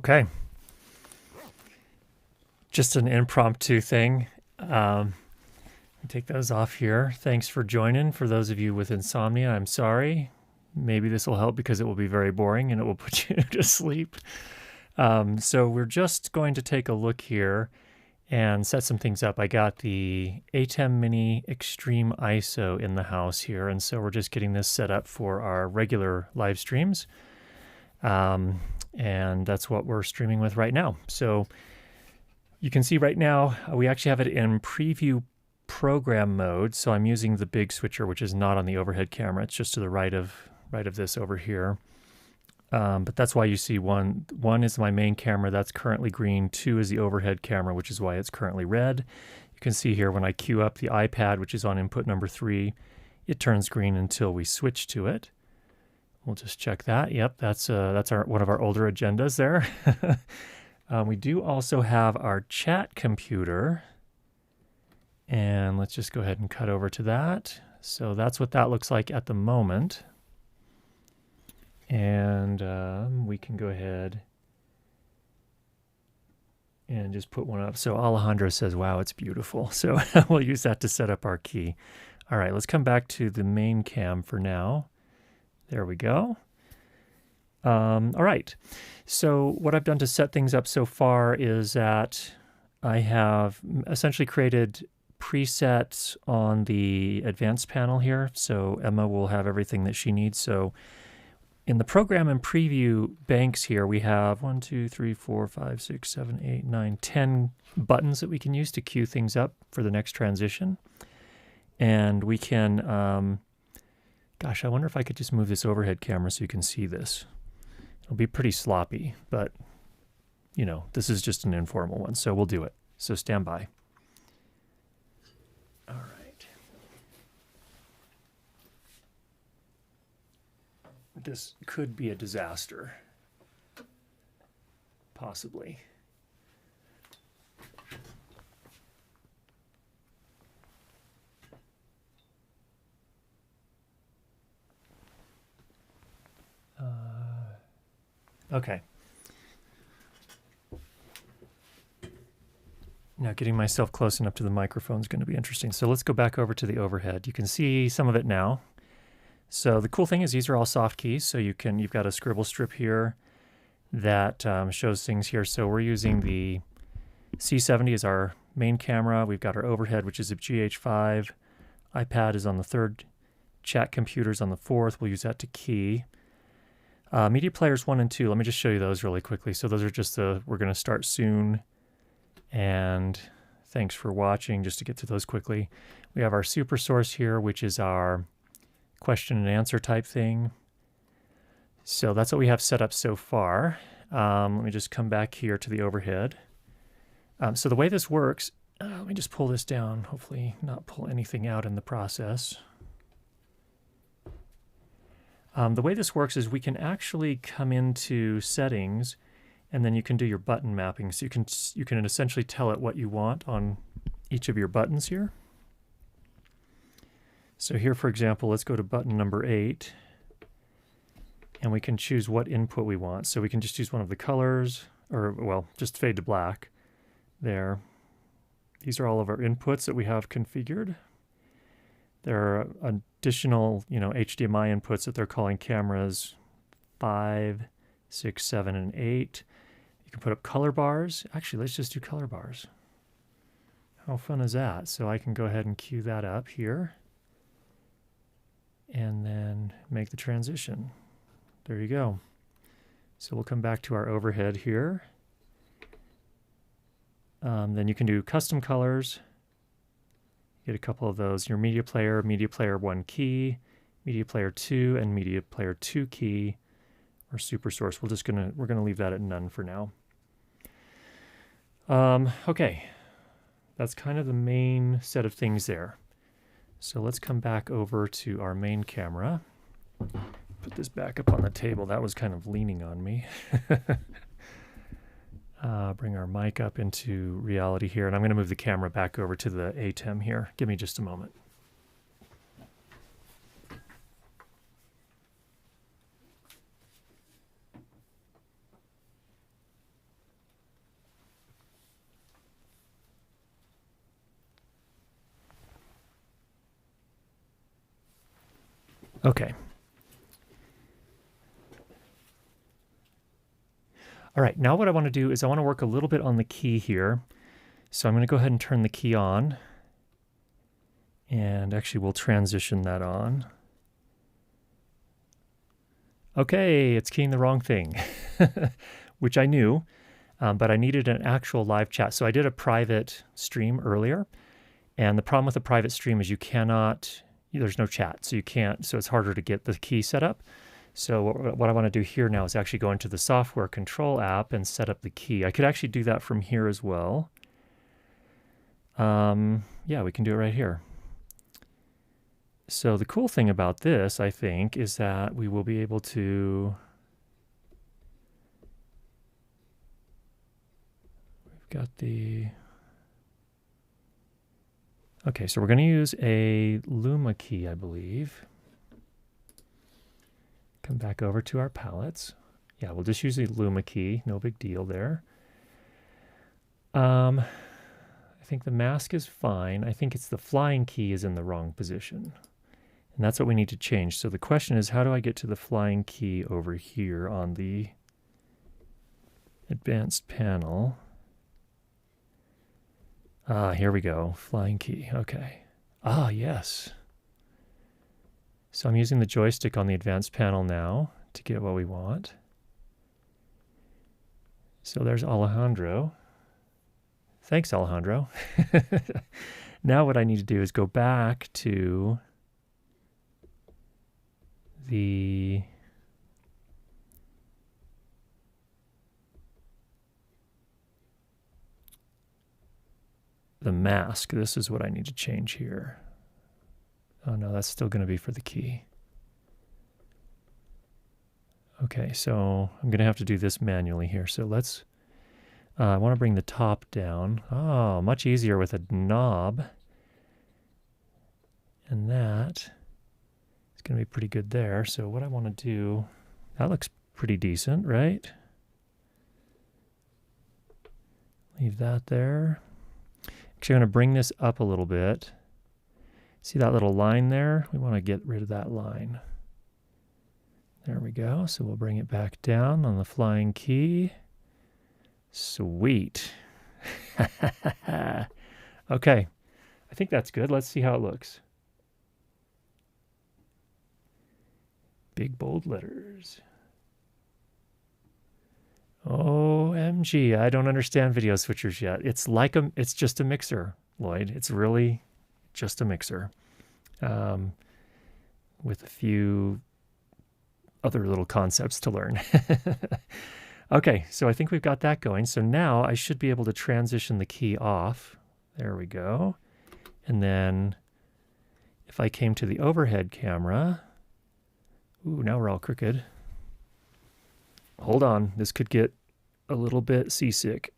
Okay. Just an impromptu thing. Take those off here. Thanks for joining. For those of you with insomnia, I'm sorry. Maybe this will help because it will be very boring and it will put you to sleep. So we're just going to take a look here and set some things up. I got the ATEM Mini Extreme ISO in the house here, and so we're just getting this set up for our regular live streams. And that's what we're streaming with right now. So you can see right now, we actually have it in preview program mode. So I'm using the big switcher, which is not on the overhead camera. It's just to the right of this over here. But that's why you see one is my main camera. That's currently green. 2 is the overhead camera, which is why it's currently red. You can see here when I queue up the iPad, which is on input number 3, it turns green until we switch to it. We'll just check that. Yep, that's one of our older agendas there. We do also have our chat computer. And let's just go ahead and cut over to that. So that's what that looks like at the moment. And we can go ahead and just put one up. So Alejandro says, wow, it's beautiful. So we'll use that to set up our key. All right, let's come back to the main cam for now. There we go. All right, so what I've done to set things up so far is that I have essentially created presets on the advanced panel here. So Emma will have everything that she needs. So in the program and preview banks here, we have 1, 2, 3, 4, 5, 6, 7, 8, 9, 10 buttons that we can use to queue things up for the next transition. And we can, gosh, I wonder if I could just move this overhead camera so you can see this. It'll be pretty sloppy, but you know, this is just an informal one, so we'll do it. So stand by. All right. This could be a disaster. Possibly. Okay. Now getting myself close enough to the microphone is going to be interesting. So let's go back over to the overhead. You can see some of it now. So the cool thing is these are all soft keys. So you've got a scribble strip here that shows things here. So we're using the C70 as our main camera. We've got our overhead, which is a GH5. iPad is on the 3rd. Chat computer's on the 4th. We'll use that to key. Media players 1 and 2. Let me just show you those really quickly. So those are just we're going to start soon. And thanks for watching. Just to get to those quickly, we have our super source here, which is our question and answer type thing. So that's what we have set up so far. Let me just come back here to the overhead. So the way this works, let me just pull this down, hopefully not pull anything out in the process. The way this works is we can actually come into settings and then you can do your button mapping. So you can essentially tell it what you want on each of your buttons here. So here, for example, let's go to button number 8 and we can choose what input we want. So we can just use one of the colors, or well, just fade to black there. These are all of our inputs that we have configured. There are additional, HDMI inputs that they're calling cameras 5, 6, 7, and 8. You can put up color bars. Actually, let's just do color bars. How fun is that? So I can go ahead and cue that up here and then make the transition. There you go. So we'll come back to our overhead here. Then you can do custom colors. Get a couple of those. Your media player 1 key, media player 2, and media player 2 key, or super source. We're gonna leave that at none for now. Okay, that's kind of the main set of things there. So let's come back over to our main camera. Put this back up on the table. That was kind of leaning on me. Bring our mic up into reality here, and I'm going to move the camera back over to the ATEM here. Give me just a moment. Okay. All right, now what I want to do is I want to work a little bit on the key here. So I'm going to go ahead and turn the key on. And actually we'll transition that on. Okay, it's keying the wrong thing, which I knew, but I needed an actual live chat. So I did a private stream earlier, and the problem with a private stream is you cannot, there's no chat, so you can't, so it's harder to get the key set up. So what I want to do here now is actually go into the software control app and set up the key. I could actually do that from here as well. Yeah, we can do it right here. So the cool thing about this, I think, is that we will be able to, we've got the, okay, so we're going to use a Luma key, I believe. Come back over to our palettes. Yeah, we'll just use the Luma key, no big deal there. I think the mask is fine. I think it's the flying key is in the wrong position. And that's what we need to change. So the question is, how do I get to the flying key over here on the advanced panel? Ah, here we go. Flying key. Okay. Ah, yes. So I'm using the joystick on the advanced panel now to get what we want. So there's Alejandro. Thanks, Alejandro. Now what I need to do is go back to the mask. This is what I need to change here. Oh no, that's still going to be for the key. Okay, so I'm going to have to do this manually here. So let's, I want to bring the top down. Oh, much easier with a knob. And that is going to be pretty good there. So what I want to do, that looks pretty decent, right? Leave that there. Actually, I'm going to bring this up a little bit. See that little line there? We want to get rid of that line. There we go. So we'll bring it back down on the flying key. Sweet. Okay. I think that's good. Let's see how it looks. Big bold letters. OMG, I don't understand video switchers yet. It's like it's just a mixer, Lloyd. It's really just a mixer with a few other little concepts to learn. Okay, so I think we've got that going. So now I should be able to transition the key off. There we go. And then if I came to the overhead camera, ooh, now we're all crooked. Hold on, this could get a little bit seasick.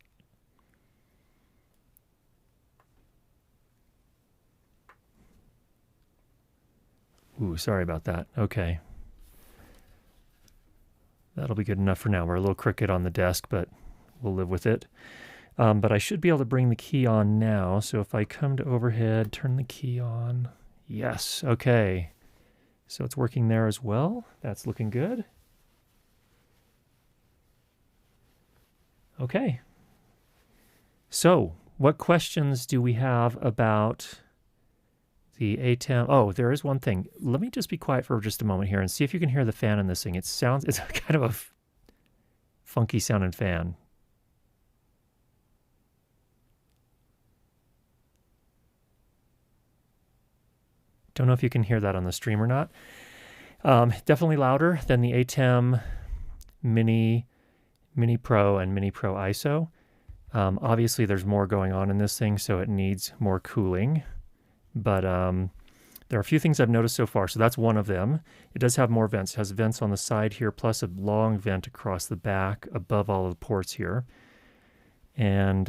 Ooh, sorry about that. Okay. That'll be good enough for now. We're a little crooked on the desk, but we'll live with it. But I should be able to bring the key on now. So if I come to overhead, turn the key on. Yes, okay. So it's working there as well. That's looking good. Okay. So what questions do we have about the ATEM? Oh, there is one thing. Let me just be quiet for just a moment here and see if you can hear the fan in this thing. It's kind of a funky sounding fan. Don't know if you can hear that on the stream or not. Definitely louder than the ATEM Mini Pro and Mini Pro ISO. Obviously, there's more going on in this thing, so it needs more cooling. But there are a few things I've noticed so far. So that's one of them. It does have more vents. It has vents on the side here, plus a long vent across the back above all of the ports here. And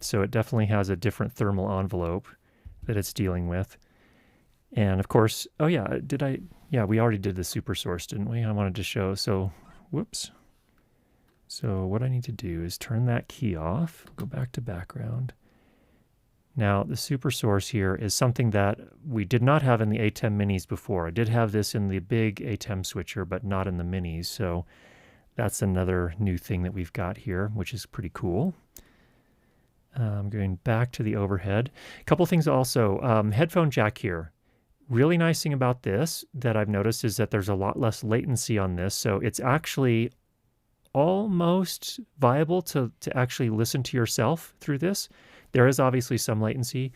so it definitely has a different thermal envelope that it's dealing with. And of course, oh yeah, yeah, we already did the super source, didn't we? I wanted to show, so, whoops. So what I need to do is turn that key off, go back to background, Now, the super source here is something that we did not have in the ATEM minis before. I did have this in the big ATEM switcher, but not in the minis. So that's another new thing that we've got here, which is pretty cool. Going back to the overhead. A couple things also. Headphone jack here. Really nice thing about this that I've noticed is that there's a lot less latency on this. So it's actually almost viable to actually listen to yourself through this. There is obviously some latency.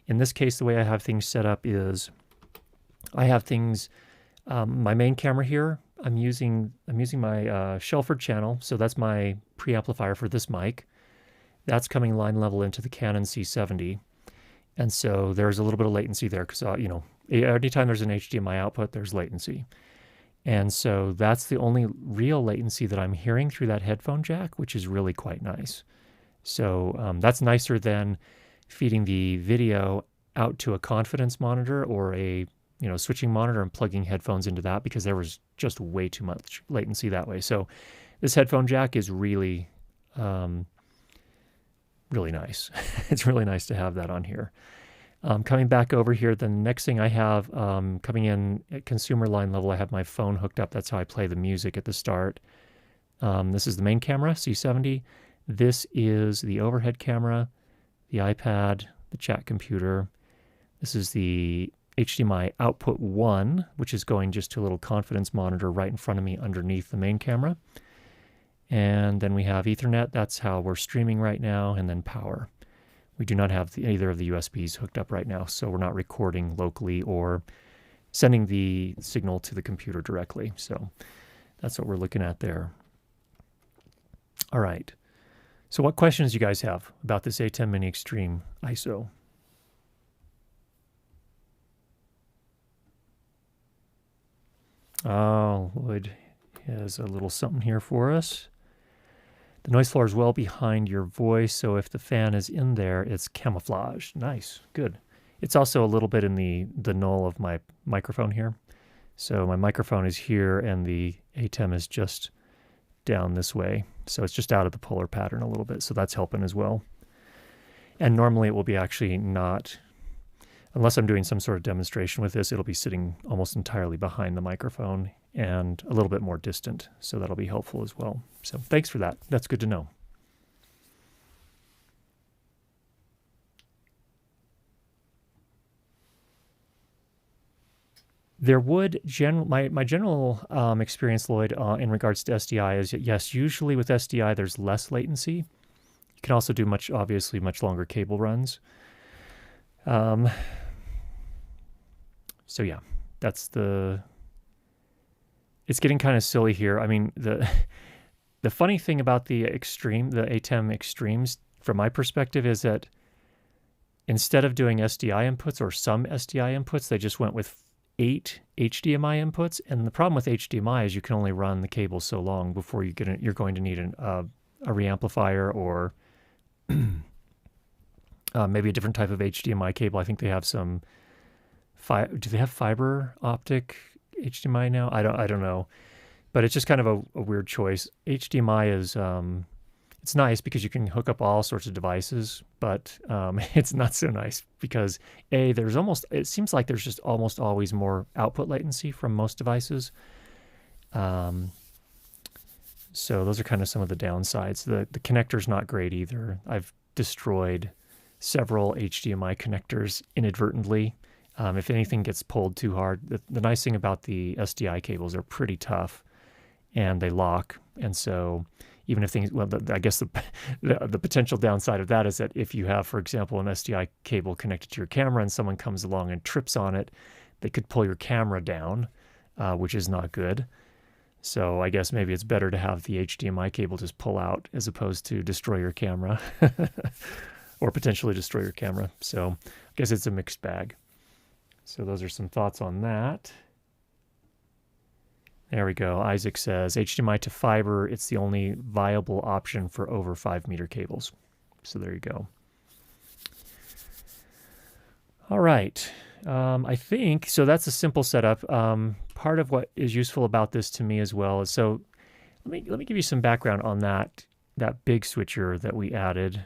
In this case, the way I have things set up is I have things, my main camera here, I'm using my Shelford channel. So that's my preamplifier for this mic. That's coming line level into the Canon C70. And so there's a little bit of latency there because, anytime there's an HDMI output, there's latency. And so that's the only real latency that I'm hearing through that headphone jack, which is really quite nice. So that's nicer than feeding the video out to a confidence monitor or a switching monitor and plugging headphones into that, because there was just way too much latency that way. So this headphone jack is really, really nice. It's really nice to have that on here. Coming back over here, the next thing I have coming in at consumer line level, I have my phone hooked up. That's how I play the music at the start. This is the main camera, C70. This is the overhead camera, the iPad, the chat computer. This is the HDMI output 1, which is going just to a little confidence monitor right in front of me underneath the main camera. And then we have Ethernet. That's how we're streaming right now, and then power. We do not have either of the USBs hooked up right now, so we're not recording locally or sending the signal to the computer directly. So that's what we're looking at there. All right. So what questions do you guys have about this ATEM Mini Extreme ISO? Oh, Lloyd has a little something here for us. The noise floor is well behind your voice, so if the fan is in there, it's camouflaged. Nice, good. It's also a little bit in the null of my microphone here. So my microphone is here, and the ATEM is just down this way. So it's just out of the polar pattern a little bit, so that's helping as well. And normally it will be actually not, unless I'm doing some sort of demonstration with this, it'll be sitting almost entirely behind the microphone and a little bit more distant, so that'll be helpful as well. So thanks for that. That's good to know. There would, my general experience, Lloyd, in regards to SDI is, yes, usually with SDI there's less latency. You can also do obviously much longer cable runs. So yeah, it's getting kind of silly here. I mean, the funny thing about the ATEM Extremes, from my perspective, is that instead of doing SDI inputs or some SDI inputs, they just went with 8 HDMI inputs. And the problem with HDMI is you can only run the cable so long before you're going to need a reamplifier or maybe a different type of HDMI cable. I think they have some. Do they have fiber optic HDMI now? I don't know, but it's just kind of a weird choice. HDMI is it's nice because you can hook up all sorts of devices, but it's not so nice because it seems like there's just almost always more output latency from most devices. So those are kind of some of the downsides. The connector's not great either. I've destroyed several HDMI connectors inadvertently. If anything gets pulled too hard, the nice thing about the SDI cables are pretty tough and they lock. And so even if things, I guess the potential downside of that is that if you have, for example, an SDI cable connected to your camera and someone comes along and trips on it, they could pull your camera down, which is not good. So I guess maybe it's better to have the HDMI cable just pull out as opposed to destroy your camera or potentially destroy your camera. So I guess it's a mixed bag. So those are some thoughts on that. There we go. Isaac says, HDMI to fiber, it's the only viable option for over 5-meter cables. So there you go. All right. I think, so that's a simple setup. Part of what is useful about this to me as well is, so let me give you some background on that big switcher that we added.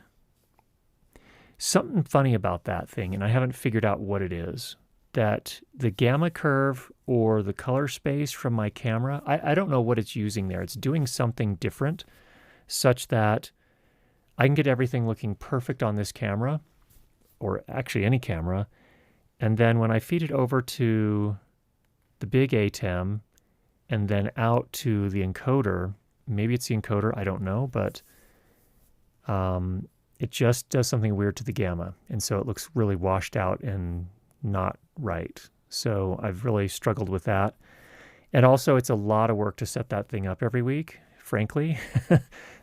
Something funny about that thing, and I haven't figured out what it is, that the gamma curve or the color space from my camera, I don't know what it's using there. It's doing something different such that I can get everything looking perfect on this camera, or actually any camera, and then when I feed it over to the big ATEM and then out to the encoder, maybe it's the encoder, I don't know, but it just does something weird to the gamma, and so it looks really washed out and not right. So I've really struggled with that. And also, it's a lot of work to set that thing up every week, frankly.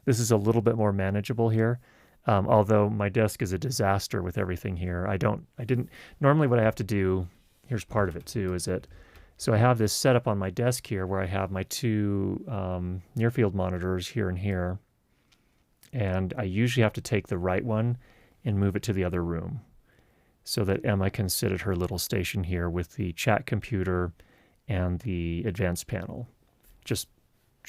This is a little bit more manageable here. Although my desk is a disaster with everything here. Normally what I have to do, here's part of it too, so I have this set up on my desk here where I have my two near field monitors here and here. And I usually have to take the right one and move it to the other room so that Emma can sit at her little station here with the chat computer and the advanced panel, just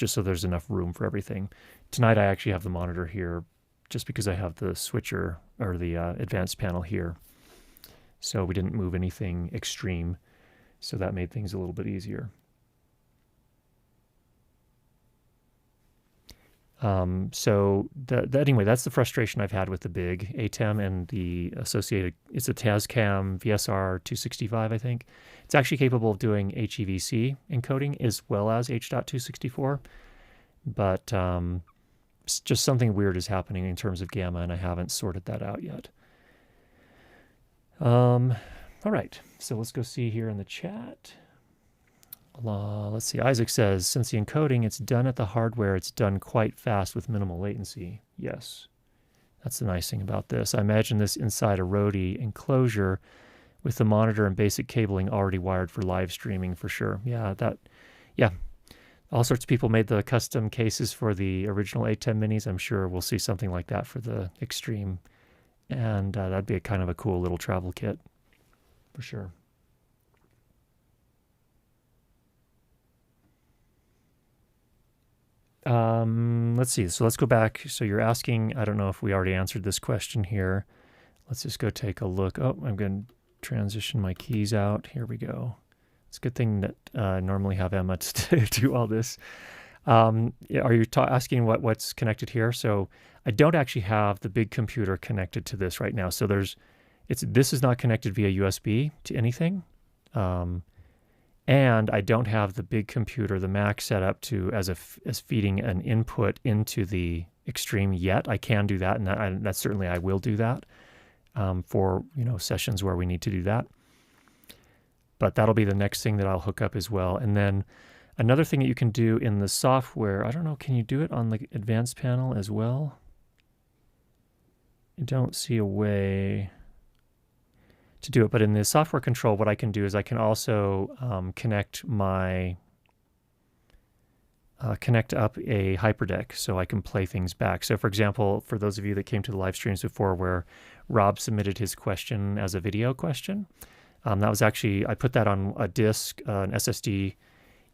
so there's enough room for everything. Tonight I actually have the monitor here just because I have the switcher or the advanced panel here. So we didn't move anything extreme, so that made things a little bit easier. Anyway, that's the frustration I've had with the big ATEM and the associated, it's a Tascam VSR 265, I think. It's actually capable of doing HEVC encoding as well as H.264, but just something weird is happening in terms of gamma, and I haven't sorted that out yet. All right, so let's go see here in the chat. Let's see, Isaac says, since the encoding, it's done at the hardware, it's done quite fast with minimal latency. Yes, that's the nice thing about this. I imagine this inside a roadie enclosure with the monitor and basic cabling already wired for live streaming for sure. Yeah, all sorts of people made the custom cases for the original ATEM minis. I'm sure we'll see something like that for the Extreme, and that'd be a kind of a cool little travel kit for sure. Let's see. So let's go back. So you're asking, I don't know if we already answered this question here. Let's just go take a look. Oh, I'm going to transition my keys out. Here we go. It's a good thing that I normally have Emma to do all this. Are you asking what's connected here? So I don't actually have the big computer connected to this right now. So this is not connected via USB to anything. And I don't have the big computer, the Mac, set up as feeding an input into the Extreme yet. I can do that, and that certainly I will do that for sessions where we need to do that. But that'll be the next thing that I'll hook up as well. And then another thing that you can do in the software, I don't know, can you do it on the advanced panel as well? I don't see a way to do it, but in the software control, what I can do is I can also connect up a hyperdeck so I can play things back. So for example, for those of you that came to the live streams before where Rob submitted his question as a video question, that was actually, I put that on a disk, an SSD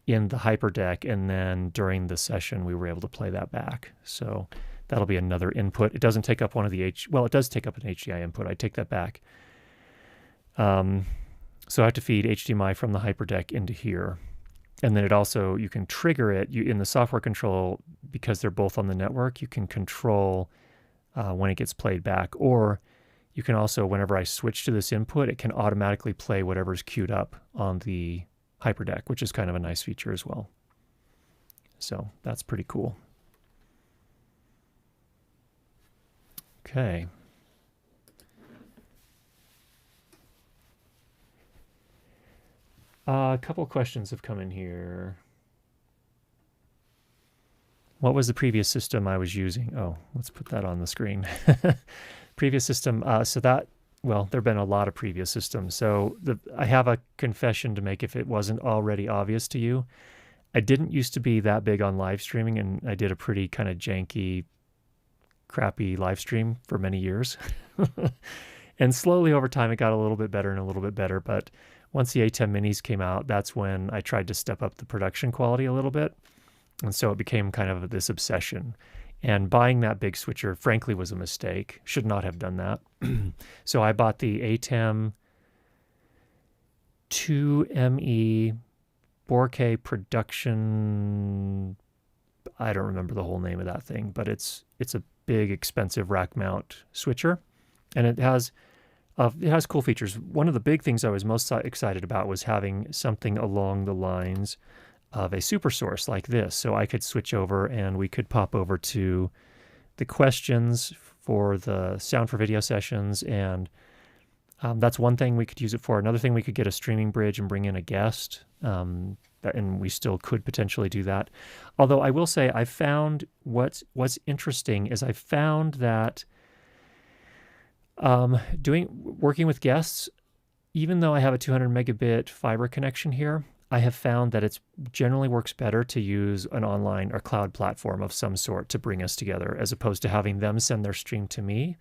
in the hyperdeck, and then during the session we were able to play that back. So that'll be another input. It doesn't take up one of the it does take up an HDMI input. I take that back. So I have to feed HDMI from the hyperdeck into here. And then you can trigger it in the software control, because they're both on the network, you can control when it gets played back. Or you can also, whenever I switch to this input, it can automatically play whatever's queued up on the hyperdeck, which is kind of a nice feature as well. So that's pretty cool. Okay. A couple questions have come in here. What was the previous system I was using? Oh, let's put that on the screen. Previous system. There have been a lot of previous systems. So I have a confession to make if it wasn't already obvious to you. I didn't used to be that big on live streaming, and I did a pretty kind of janky, crappy live stream for many years. And slowly over time, it got a little bit better and a little bit better. But once the ATEM minis came out, that's when I tried to step up the production quality a little bit. And so it became kind of this obsession. And buying that big switcher, frankly, was a mistake. Should not have done that. So I bought the ATEM 2ME 4K production. I don't remember the whole name of that thing, but it's a big, expensive rack mount switcher, and it has cool features. One of the big things I was most excited about was having something along the lines of a super source like this, so I could switch over and we could pop over to the questions for the sound for video sessions, and that's one thing we could use it for. Another thing, we could get a streaming bridge and bring in a guest, and we still could potentially do that. Although I will say, I found what's interesting is I found that working with guests, even though I have a 200 megabit fiber connection here, I have found that it generally works better to use an online or cloud platform of some sort to bring us together, as opposed to having them send their stream to me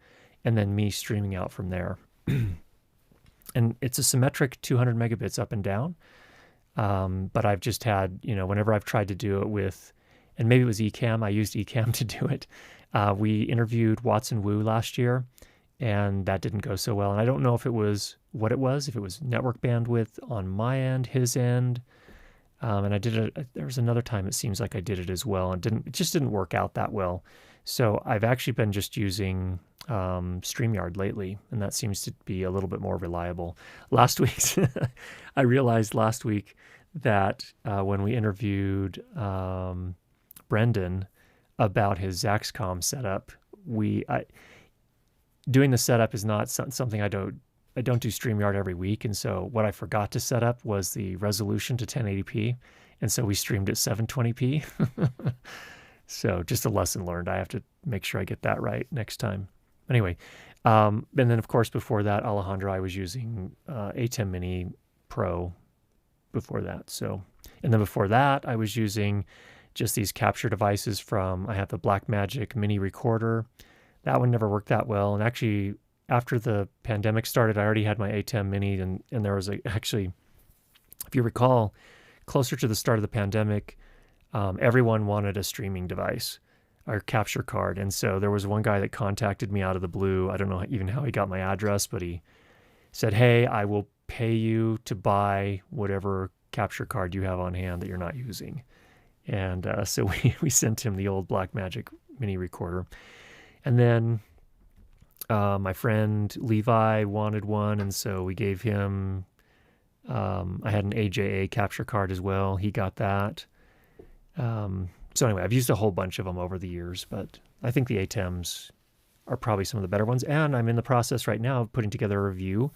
and then me streaming out from there. And it's a symmetric 200 megabits up and down. But I've just had, whenever I've tried to do it with, and maybe it was Ecamm, I used Ecamm to do it. We interviewed Watson Wu last year, and that didn't go so well. And I don't know if it was what it was, if it was network bandwidth on my end, his end. And I did it, there was another time it seems like I did it as well, and it just didn't work out that well. So I've actually been just using StreamYard lately, and that seems to be a little bit more reliable. Last week, I realized last week that when we interviewed Brendan about his Zaxcom setup, doing the setup is not something I don't do StreamYard every week, and so what I forgot to set up was the resolution to 1080p, and so we streamed at 720p. So just a lesson learned. I have to make sure I get that right next time. Anyway, and then of course before that, Alejandro, I was using ATEM Mini Pro before that. So, and then before that, I was using just these capture devices I have the Blackmagic mini recorder. That one never worked that well. And actually, after the pandemic started, I already had my ATEM Mini, and there was actually, if you recall, closer to the start of the pandemic, everyone wanted a streaming device or capture card. And so there was one guy that contacted me out of the blue. I don't know even how he got my address, but he said, "Hey, I will pay you to buy whatever capture card you have on hand that you're not using." And so we sent him the old Blackmagic mini recorder. And then my friend Levi wanted one, and so we gave him, I had an AJA capture card as well. He got that. So anyway, I've used a whole bunch of them over the years, but I think the ATEMs are probably some of the better ones. And I'm in the process right now of putting together a review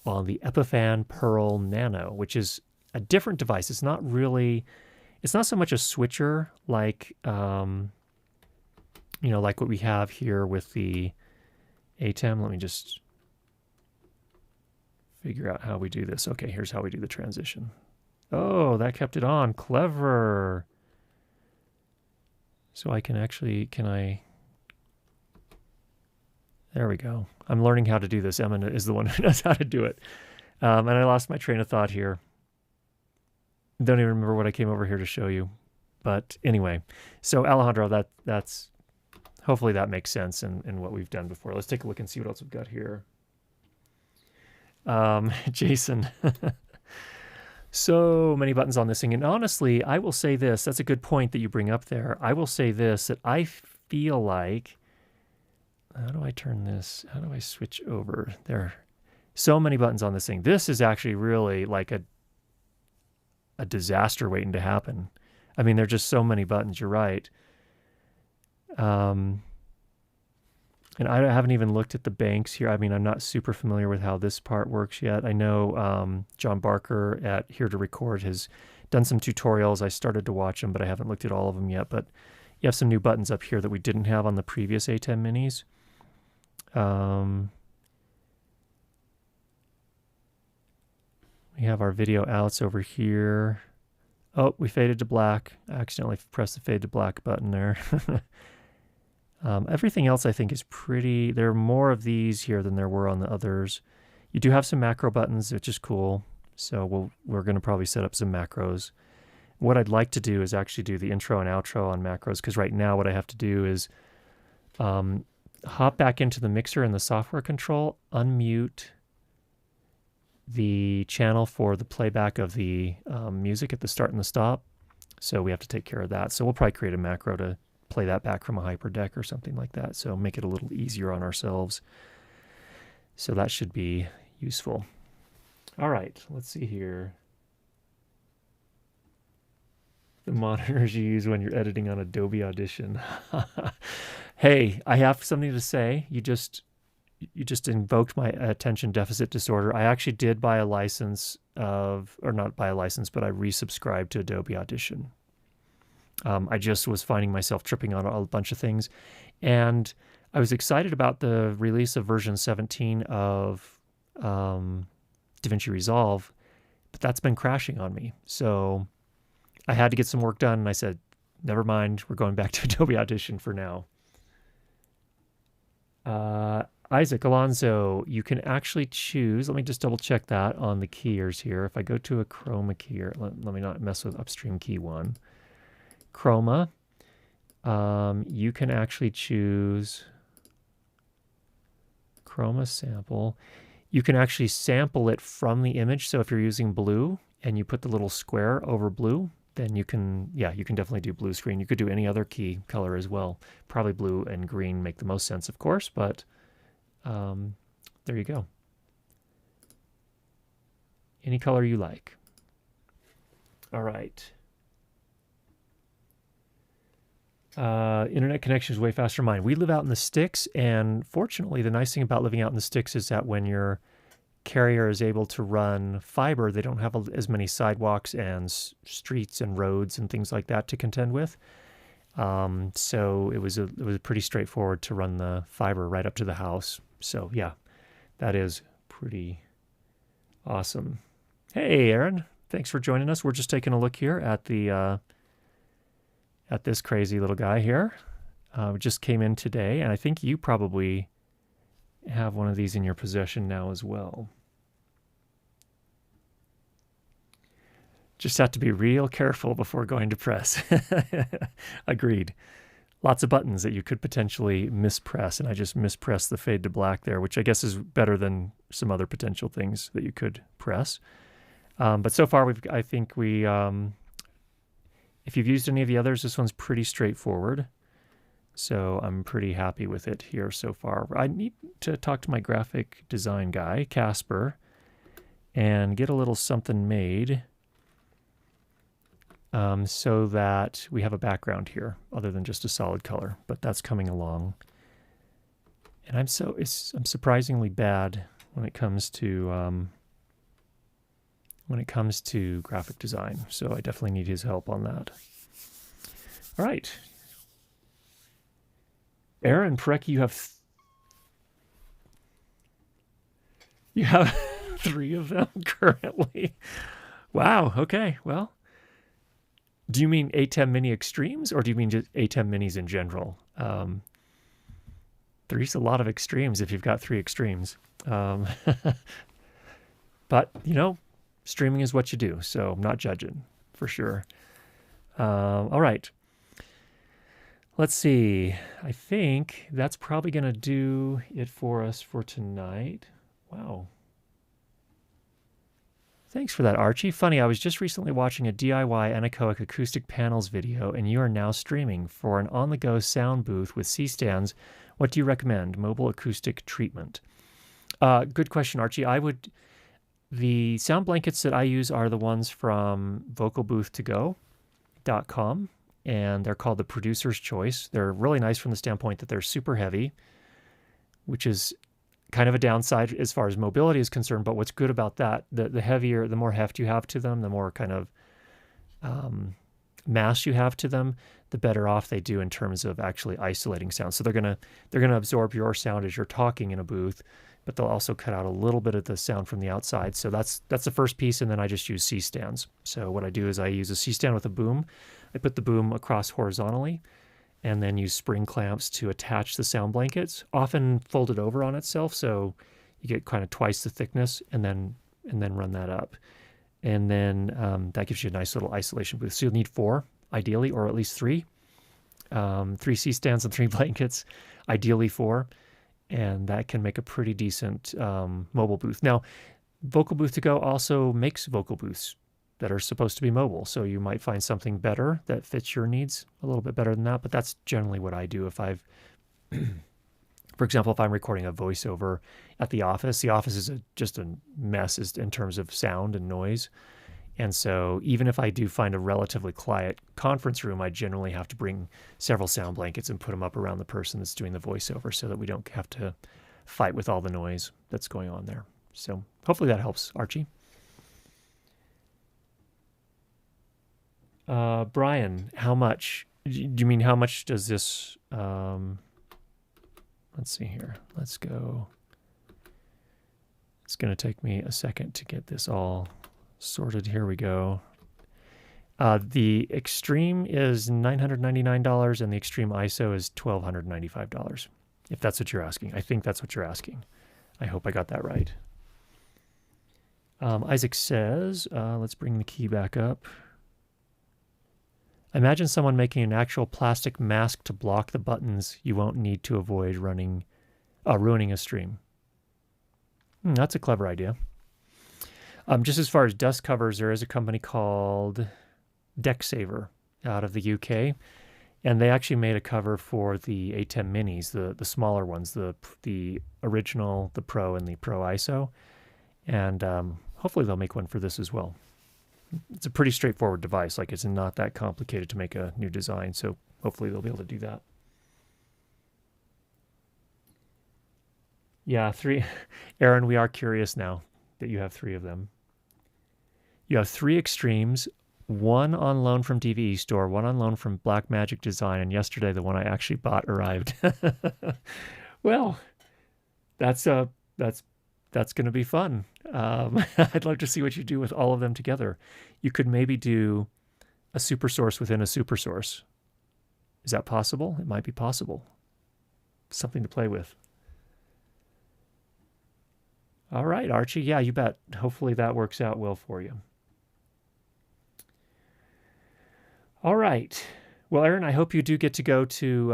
on the Epiphan Pearl Nano, which is a different device. It's not so much a switcher like, like what we have here with the ATEM. Let me just figure out how we do this. Okay, here's how we do the transition. Oh, that kept it on. Clever. So I can actually, there we go. I'm learning how to do this. Emma is the one who knows how to do it. And I lost my train of thought here. Don't even remember what I came over here to show you. But anyway, so Alejandro, that's hopefully that makes sense in what we've done before. Let's take a look and see what else we've got here. Jason. So many buttons on this thing. And honestly, I will say this. That's a good point that you bring up there. I will say this, that I feel like, how do I turn this? How do I switch over? There. So many buttons on this thing. This is actually really like a disaster waiting to happen. I mean, there are just so many buttons. You're right. And I haven't even looked at the banks here. I mean, I'm not super familiar with how this part works yet. I know John Barker at Here to Record has done some tutorials. I started to watch them, but I haven't looked at all of them yet. But you have some new buttons up here that we didn't have on the previous ATEM minis. We have our video outs over here. Oh, we faded to black. I accidentally pressed the fade to black button there. Everything else I think is pretty, there are more of these here than there were on the others. You do have some macro buttons, which is cool. So we're going to probably set up some macros. what I'd like to do is actually do the intro and outro on macros, because right now what I have to do is hop back into the mixer and the software control, unmute the channel for the playback of the music at the start and the stop. So we have to take care of that. So we'll probably create a macro to play that back from a hyperdeck or something like that. So make it a little easier on ourselves. So that should be useful. All right, let's see here. The monitors you use when you're editing on Adobe Audition. Hey, I have something to say. You just invoked my attention deficit disorder. I actually did buy a license or not buy a license, but I resubscribed to Adobe Audition. I just was finding myself tripping on a bunch of things, and I was excited about the release of version 17 of DaVinci Resolve, but that's been crashing on me. So I had to get some work done, and I said, never mind, we're going back to Adobe Audition for now. Isaac Alonso, you can actually choose, let me just double check that on the keyers here. If I go to a chroma keyer, let me not mess with upstream key 1. Chroma, you can actually choose chroma sample. You can actually sample it from the image. So if you're using blue and you put the little square over blue, then you can definitely do blue screen. You could do any other key color as well. Probably blue and green make the most sense, of course, but there you go. Any color you like. All right. Internet connection is way faster than mine. We live out in the sticks, and fortunately, the nice thing about living out in the sticks is that when your carrier is able to run fiber, they don't have as many sidewalks and streets and roads and things like that to contend with. So it was pretty straightforward to run the fiber right up to the house. So yeah, that is pretty awesome. Hey, Aaron, thanks for joining us. We're just taking a look here at the at this crazy little guy here. Just came in today, and I think you probably have one of these in your possession now as well. Just have to be real careful before going to press. Agreed. Lots of buttons that you could potentially mispress, and I just mispressed the fade to black there, which I guess is better than some other potential things that you could press. But so far, I think if you've used any of the others, this one's pretty straightforward. So I'm pretty happy with it here so far. I need to talk to my graphic design guy, Casper, and get a little something made so that we have a background here other than just a solid color, but that's coming along. And I'm surprisingly bad when it comes to graphic design, so I definitely need his help on that. All right. Aaron Preki, you have 3 of them currently. Wow. Okay. Well, do you mean ATEM Mini Extremes, or do you mean just ATEM Minis in general? There's a lot of extremes if you've got 3 extremes. But streaming is what you do, so I'm not judging for sure. All right. Let's see. I think that's probably going to do it for us for tonight. Wow. Thanks for that, Archie. Funny, I was just recently watching a DIY anechoic acoustic panels video, and you are now streaming for an on-the-go sound booth with C-stands. What do you recommend? Mobile acoustic treatment. Good question, Archie. The sound blankets that I use are the ones from vocalbooth2go.com. And they're called the Producer's Choice. They're really nice from the standpoint that they're super heavy, which is kind of a downside as far as mobility is concerned. But what's good about that, the heavier, the more heft you have to them, the more kind of mass you have to them, the better off they do in terms of actually isolating sound. So they're gonna absorb your sound as you're talking in a booth, but they'll also cut out a little bit of the sound from the outside. So that's the first piece, and then I just use C-stands. So what I do is I use a C-stand with a boom. I put the boom across horizontally, and then use spring clamps to attach the sound blankets, often folded over on itself, so you get kind of twice the thickness, and then run that up. And then that gives you a nice little isolation booth. So you'll need 4, ideally, or at least 3. 3 C-stands and 3 blankets, ideally 4. And that can make a pretty decent mobile booth. Now, Vocal Booth To Go also makes vocal booths that are supposed to be mobile. So you might find something better that fits your needs a little bit better than that. But that's generally what I do if I've, for example, if I'm recording a voiceover at the office is just a mess in terms of sound and noise. And so even if I do find a relatively quiet conference room, I generally have to bring several sound blankets and put them up around the person that's doing the voiceover so that we don't have to fight with all the noise that's going on there. So hopefully that helps, Archie. Brian, how much? Do you mean how much does this... let's see here. Let's go. It's going to take me a second to get this all sorted. Here we go. The Extreme is $999 and the Extreme ISO is $1,295, if that's what you're asking. I think that's what you're asking. I hope I got that right. Isaac says, let's bring the key back up. Imagine someone making an actual plastic mask to block the buttons you won't need to avoid ruining a stream. That's a clever idea. Just as far as dust covers, there is a company called DeckSaver out of the UK, and they actually made a cover for the ATEM minis, the smaller ones, the original, the Pro, and the Pro ISO, and hopefully they'll make one for this as well. It's a pretty straightforward device. Like, it's not that complicated to make a new design, so hopefully they'll be able to do that. Yeah, 3. Aaron, we are curious now that you have 3 of them. You have 3 Extremes, 1 on loan from DVE Store, 1 on loan from Blackmagic Design, and yesterday the one I actually bought arrived. Well, that's going to be fun. I'd love to see what you do with all of them together. You could maybe do a super source within a super source. Is that possible? It might be possible. Something to play with. All right, Archie. Yeah, you bet. Hopefully that works out well for you. All right. Well, Aaron, I hope you do get to go to,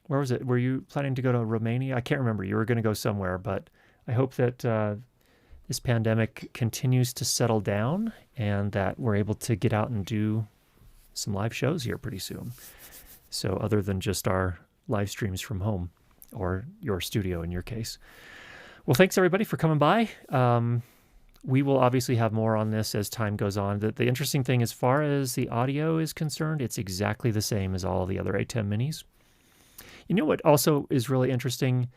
where was it? Were you planning to go to Romania? I can't remember. You were going to go somewhere, but I hope that this pandemic continues to settle down and that we're able to get out and do some live shows here pretty soon. So other than just our live streams from home or your studio in your case. Well, thanks everybody for coming by. We will obviously have more on this as time goes on. The interesting thing as far as the audio is concerned, it's exactly the same as all the other ATEM minis. You know what also is really interesting?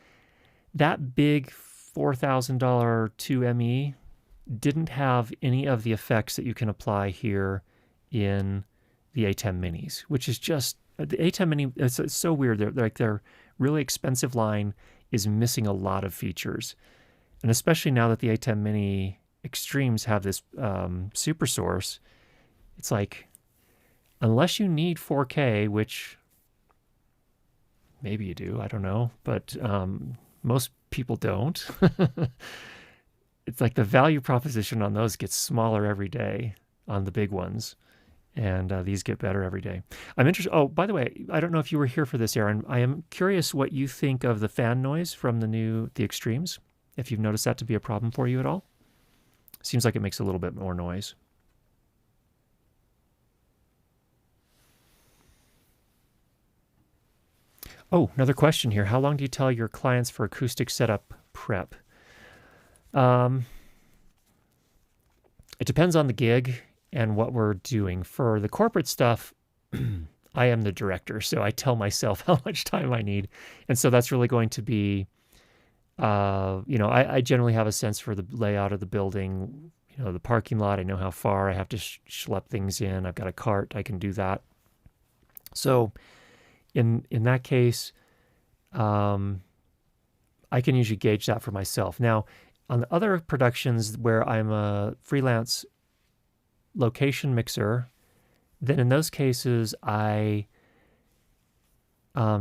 That big $4,000 2ME didn't have any of the effects that you can apply here in the ATEM minis, which is just, the ATEM mini, it's so weird. Their really expensive line is missing a lot of features. And especially now that the ATEM mini Extremes have this super source, it's like, unless you need 4K, which maybe you do, I don't know, but most people don't. It's like the value proposition on those gets smaller every day on the big ones, and these get better every day. I'm interested. Oh, by the way, I don't know if you were here for this, Aaron. I am curious what you think of the fan noise from the Extremes, if you've noticed that to be a problem for you at all. Seems like it makes a little bit more noise. Oh, another question here. How long do you tell your clients for acoustic setup prep? It depends on the gig and what we're doing. For the corporate stuff, I am the director, so I tell myself how much time I need. And so that's really going to be, I generally have a sense for the layout of the building, the parking lot. I know how far I have to schlep things in. I've got a cart. I can do that. So in that case, I can usually gauge that for myself. Now, on the other productions where I'm a freelance location mixer, then in those cases, I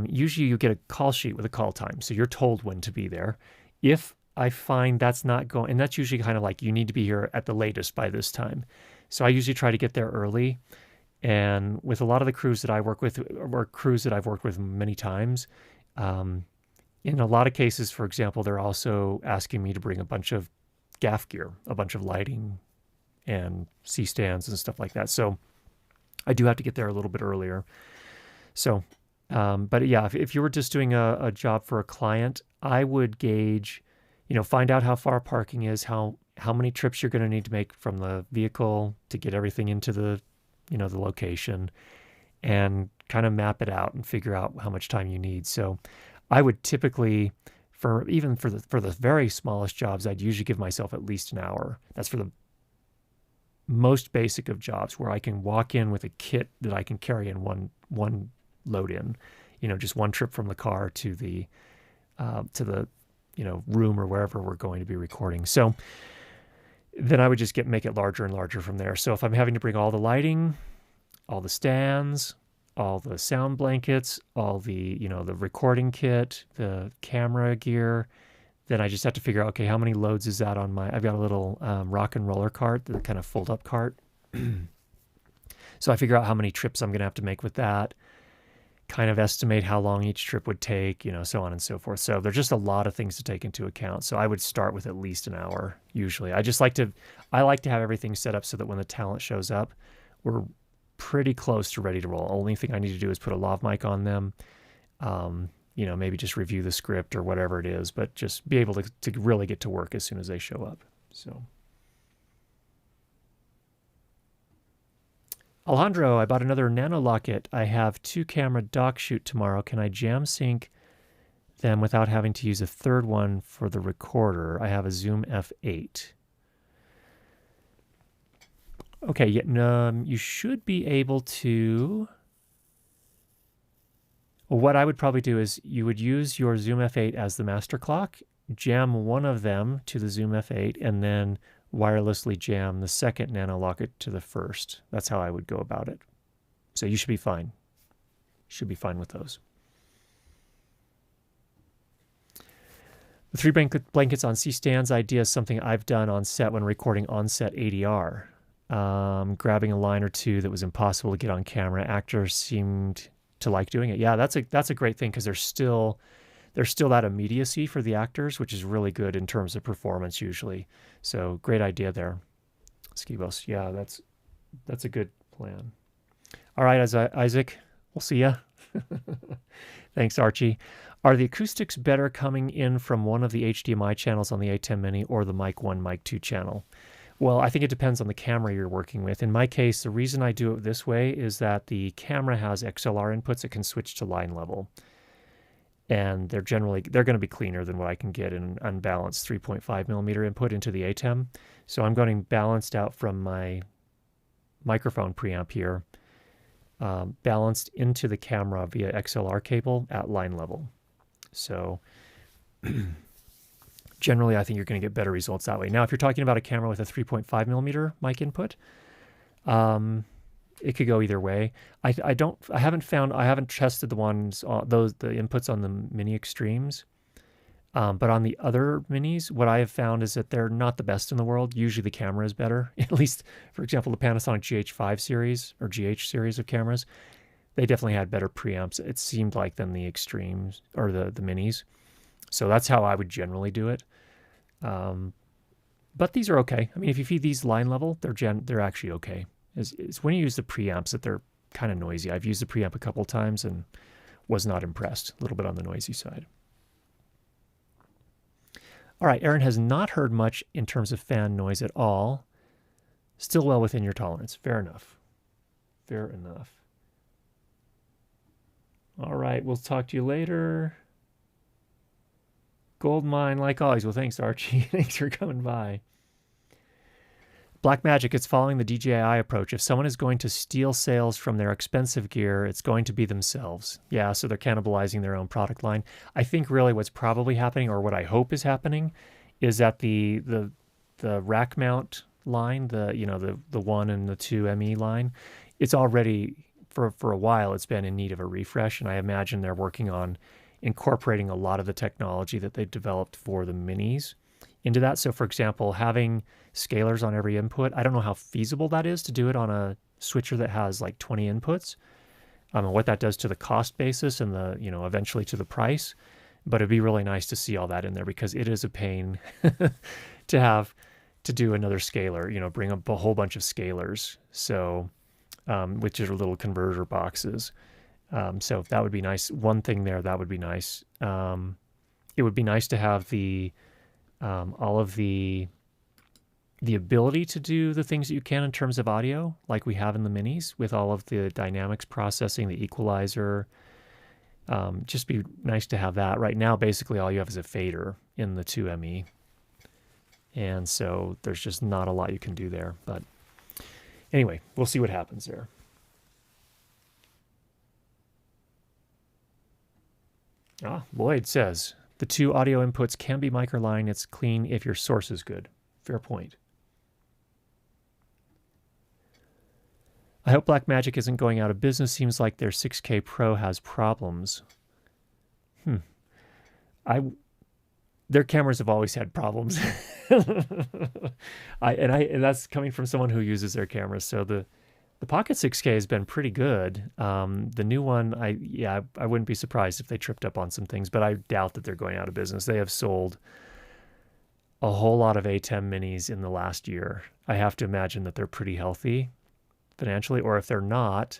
usually you get a call sheet with a call time, so you're told when to be there. If I find that's not going, and that's usually kind of like you need to be here at the latest by this time. So I usually try to get there early. And with a lot of the crews that I work with, or crews that I've worked with many times, in a lot of cases, for example, they're also asking me to bring a bunch of gaff gear, a bunch of lighting and C-stands and stuff like that. So I do have to get there a little bit earlier. So, but yeah, if you were just doing a job for a client, I would gauge, find out how far parking is, how many trips you're going to need to make from the vehicle to get everything into the location, and kind of map it out and figure out how much time you need. So I would typically, for the very smallest jobs, I'd usually give myself at least an hour. That's for the most basic of jobs, where I can walk in with a kit that I can carry in one load in, just one trip from the car to the room or wherever we're going to be recording. So then I would just make it larger and larger from there. So if I'm having to bring all the lighting, all the stands, all the sound blankets, all the, the recording kit, the camera gear, then I just have to figure out, okay, how many loads is that on I've got a little rock and roller cart, the kind of fold up cart. So I figure out how many trips I'm going to have to make with that, kind of estimate how long each trip would take, so on and so forth. So there's just a lot of things to take into account. So I would start with at least an hour usually. I like to have everything set up so that when the talent shows up, we're pretty close to ready to roll. Only thing I need to do is put a lav mic on them, maybe just review the script or whatever it is, but just be able to really get to work as soon as they show up. So Alejandro, I bought another nano locket. I have 2 camera dock shoot tomorrow. Can I jam sync them without having to use a third one for the recorder? I have a Zoom F8. Okay, you should be able to. Well, what I would probably do is you would use your Zoom F8 as the master clock, jam one of them to the Zoom F8, and then wirelessly jam the second nano locket to the first. That's how I would go about it. So you should be fine. Should be fine with those. The 3 blankets on C-stands idea is something I've done on set when recording on-set ADR. Grabbing a line or two that was impossible to get on camera. Actors seemed to like doing it. Yeah, that's a great thing, because there's still that immediacy for the actors, which is really good in terms of performance usually. So great idea there, Skibos. Yeah, that's a good plan. All right, Isaac, we'll see ya. Thanks, Archie. Are the acoustics better coming in from one of the HDMI channels on the ATEM Mini or the Mic 1, Mic 2 channel? Well, I think it depends on the camera you're working with. In my case, the reason I do it this way is that the camera has XLR inputs. It can switch to line level. And they're going to be cleaner than what I can get in an unbalanced 3.5 millimeter input into the ATEM. So I'm going balanced out from my microphone preamp here, balanced into the camera via XLR cable at line level. So generally, I think you're going to get better results that way. Now, if you're talking about a camera with a 3.5 millimeter mic input, it could go either way. I haven't tested the inputs on the Mini Extremes, but on the other minis, what I have found is that they're not the best in the world. Usually the camera is better. At least, for example, the Panasonic GH5 series or GH series of cameras, they definitely had better preamps, it seemed like, than the Extremes or the minis. So that's how I would generally do it. But these are okay. I mean, if you feed these line level, they're actually okay. It's when you use the preamps that they're kind of noisy. I've used the preamp a couple times and was not impressed. A little bit on the noisy side. All right, Aaron has not heard much in terms of fan noise at all. Still well within your tolerance. Fair enough. Fair enough. All right, we'll talk to you later. Gold mine like always. Well, thanks, Archie. Thanks for coming by. Blackmagic, it's following the DJI approach. If someone is going to steal sales from their expensive gear, it's going to be themselves. Yeah, so they're cannibalizing their own product line. I think really what's probably happening, or what I hope is happening, is that the rack mount line, the 1 and the 2 ME line, it's already, for a while, it's been in need of a refresh, and I imagine they're working on incorporating a lot of the technology that they've developed for the minis into that. So for example, having scalars on every input, I don't know how feasible that is to do it on a switcher that has like 20 inputs, and what that does to the cost basis and the, eventually to the price. But it'd be really nice to see all that in there, because it is a pain to have to do another scalar, bring up a whole bunch of scalars. So, which are little converter boxes. So that would be nice. One thing there, that would be nice. It would be nice to have all of the ability to do the things that you can in terms of audio, like we have in the minis, with all of the dynamics processing, the equalizer. Just be nice to have that. Right now, basically all you have is a fader in the 2ME. And so there's just not a lot you can do there. But anyway, we'll see what happens there. Lloyd says, the two audio inputs can be microline. It's clean if your source is good. Fair point. I hope Blackmagic isn't going out of business. Seems like their 6K Pro has problems. Their cameras have always had problems. And that's coming from someone who uses their cameras. So the Pocket 6K has been pretty good. The new one, I wouldn't be surprised if they tripped up on some things, but I doubt that they're going out of business. They have sold a whole lot of ATEM minis in the last year. I have to imagine that they're pretty healthy financially, or if they're not,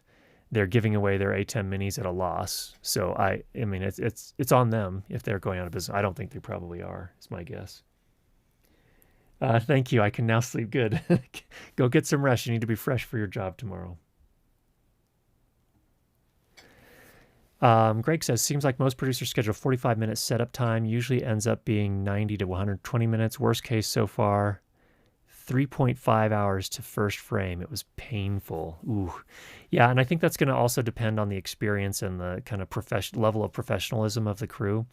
they're giving away their ATEM minis at a loss. So I mean, it's on them if they're going out of business. I don't think they probably are, is my guess. Thank you. I can now sleep good. Go get some rest. You need to be fresh for your job tomorrow. Greg says, seems like most producers schedule 45-minute setup time. Usually ends up being 90 to 120 minutes. Worst case so far, 3.5 hours to first frame. It was painful. Ooh. Yeah, and I think that's going to also depend on the experience and the kind of level of professionalism of the crew.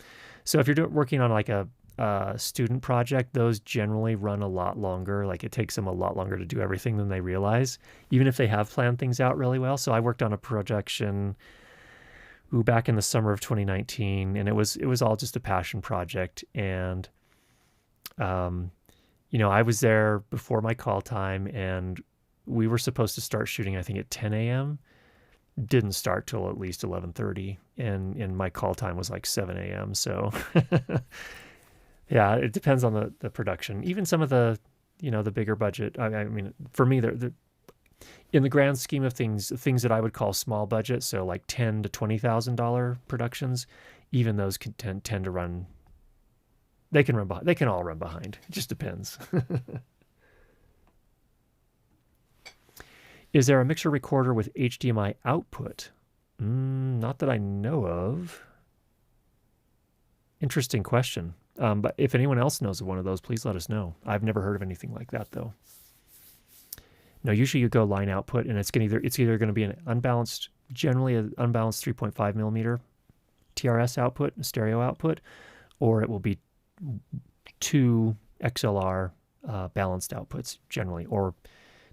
So if you're working on like a student project, those generally run a lot longer. Like it takes them a lot longer to do everything than they realize, even if they have planned things out really well. So I worked on a projection back in the summer of 2019, and it was all just a passion project. And I was there before my call time, and we were supposed to start shooting, I think, at 10 a.m. Didn't start till at least 11:30, and my call time was like 7 a.m. So yeah, it depends on the production. Even some of the, the bigger budget. I mean, for me, they're in the grand scheme of things that I would call small budget, so like $10,000 to $20,000 productions, even those can tend to run. They can all run behind. It just depends. Is there a mixer recorder with HDMI output? Not that I know of. Interesting question. But if anyone else knows of one of those, please let us know. I've never heard of anything like that, though. No, usually you go line output, and it's either going to be generally an unbalanced 3.5 millimeter TRS output, stereo output, or it will be two XLR balanced outputs generally, or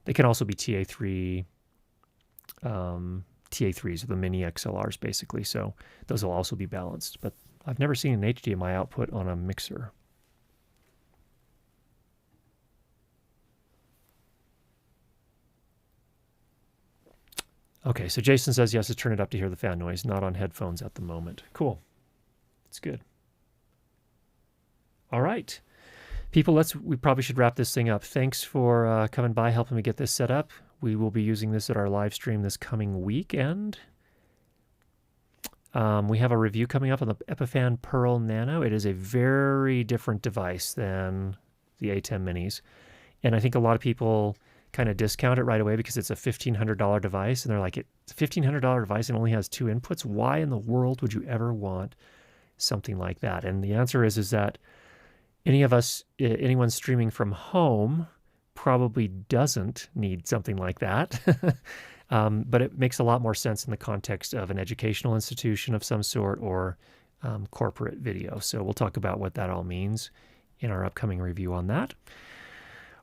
they can also be TA3 TA3s, or the mini XLRs basically. So those will also be balanced, but I've never seen an HDMI output on a mixer. Okay, so Jason says he has to turn it up to hear the fan noise, not on headphones at the moment. Cool. It's good. All right. People, we probably should wrap this thing up. Thanks for coming by, helping me get this set up. We will be using this at our live stream this coming weekend. We have a review coming up on the Epiphan Pearl Nano. It is a very different device than the ATEM minis. And I think a lot of people kind of discount it right away because it's a $1,500 device. And they're like, it's a $1,500 device and only has 2 inputs. Why in the world would you ever want something like that? And the answer is that anyone streaming from home probably doesn't need something like that. But it makes a lot more sense in the context of an educational institution of some sort or corporate video. So we'll talk about what that all means in our upcoming review on that.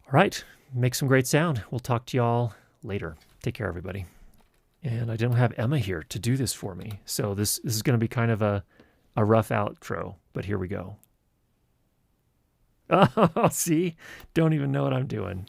All right, make some great sound. We'll talk to y'all later. Take care, everybody. And I don't have Emma here to do this for me. So this is going to be kind of a rough outro, but here we go. Oh, see? Don't even know what I'm doing.